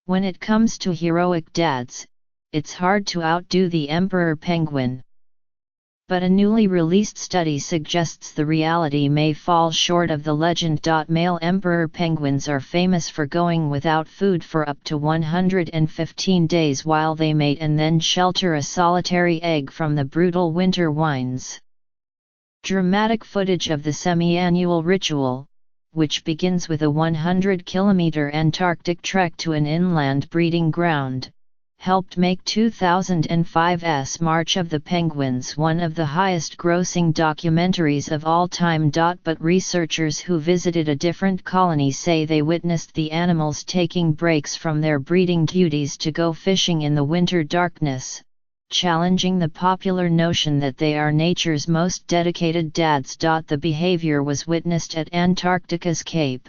When it comes to heroic dads, it's hard to outdo the emperor penguin. But a newly released study suggests the reality may fall short of the legend. Male emperor penguins are famous for going without food for up to 115 days while they mate and then shelter a solitary egg from the brutal winter winds. Dramatic footage of the semi-annual ritual, which begins with a 100-kilometer Antarctic trek to an inland breeding ground, helped make 2005's March of the Penguins one of the highest-grossing documentaries of all time. But researchers who visited a different colony say they witnessed the animals taking breaks from their breeding duties to go fishing in the winter darkness, challenging the popular notion that they are nature's most dedicated dads. The behavior was witnessed at Antarctica's Cape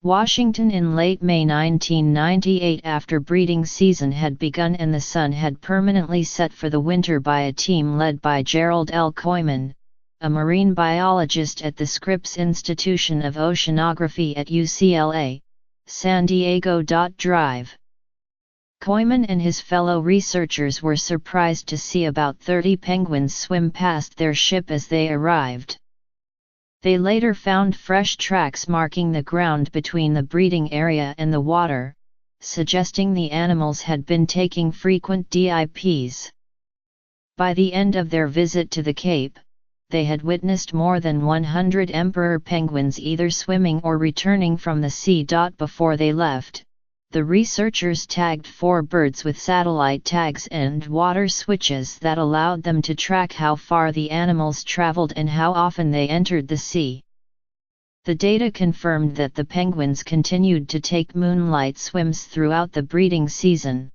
Washington in late May 1998 after breeding season had begun and the sun had permanently set for the winter by a team led by Gerald L. Koyman, a marine biologist at the Scripps Institution of Oceanography at UCLA, San Diego. Drive. Koyman and his fellow researchers were surprised to see about 30 penguins swim past their ship as they arrived. They later found fresh tracks marking the ground between the breeding area and the water, suggesting the animals had been taking frequent dips. By the end of their visit to the Cape, they had witnessed more than 100 emperor penguins either swimming or returning from the sea. Before they left, the researchers tagged 4 birds with satellite tags and water switches that allowed them to track how far the animals traveled and how often they entered the sea. The data confirmed that the penguins continued to take moonlight swims throughout the breeding season.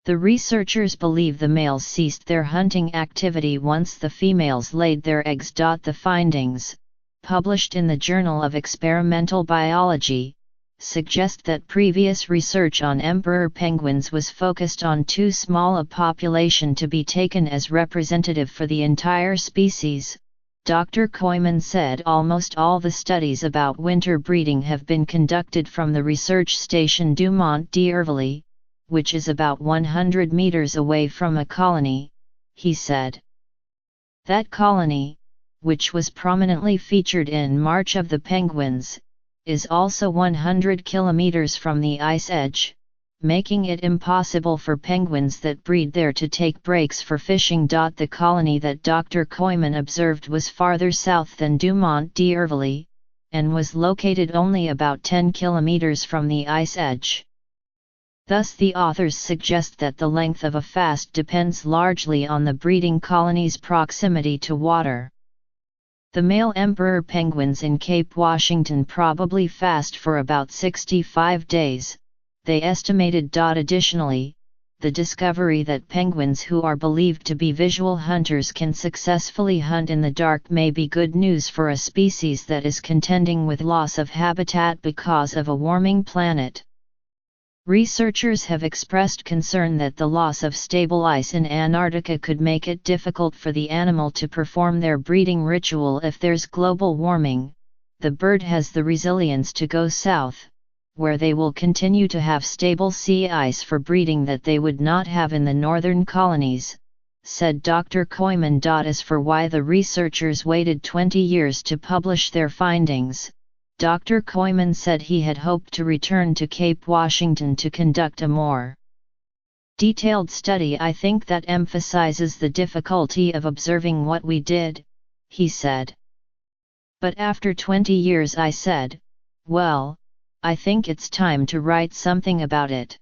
The researchers believe the males ceased their hunting activity once the females laid their eggs. The findings, published in the Journal of Experimental Biology, suggest that previous research on emperor penguins was focused on too small a population to be taken as representative for the entire species. Dr. Koyman said almost all the studies about winter breeding have been conducted from the research station Dumont d'Urville, which is about 100 meters away from a colony, he said. That colony, which was prominently featured in March of the Penguins, is also 100 kilometers from the ice edge, making it impossible for penguins that breed there to take breaks for fishing. The colony that Dr. Koyman observed was farther south than Dumont d'Urville, and was located only about 10 kilometers from the ice edge. Thus the authors suggest that the length of a fast depends largely on the breeding colony's proximity to water. The male emperor penguins in Cape Washington probably fast for about 65 days, they estimated. Additionally, the discovery that penguins who are believed to be visual hunters can successfully hunt in the dark may be good news for a species that is contending with loss of habitat because of a warming planet. Researchers have expressed concern that the loss of stable ice in Antarctica could make it difficult for the animal to perform their breeding ritual if there's global warming. The bird has the resilience to go south, where they will continue to have stable sea ice for breeding that they would not have in the northern colonies, said Dr. Koyman. As for why the researchers waited 20 years to publish their findings, Dr. Koyman said he had hoped to return to Cape Washington to conduct a more detailed study. I think that emphasizes the difficulty of observing what we did, he said. But after 20 years I said, well, I think it's time to write something about it.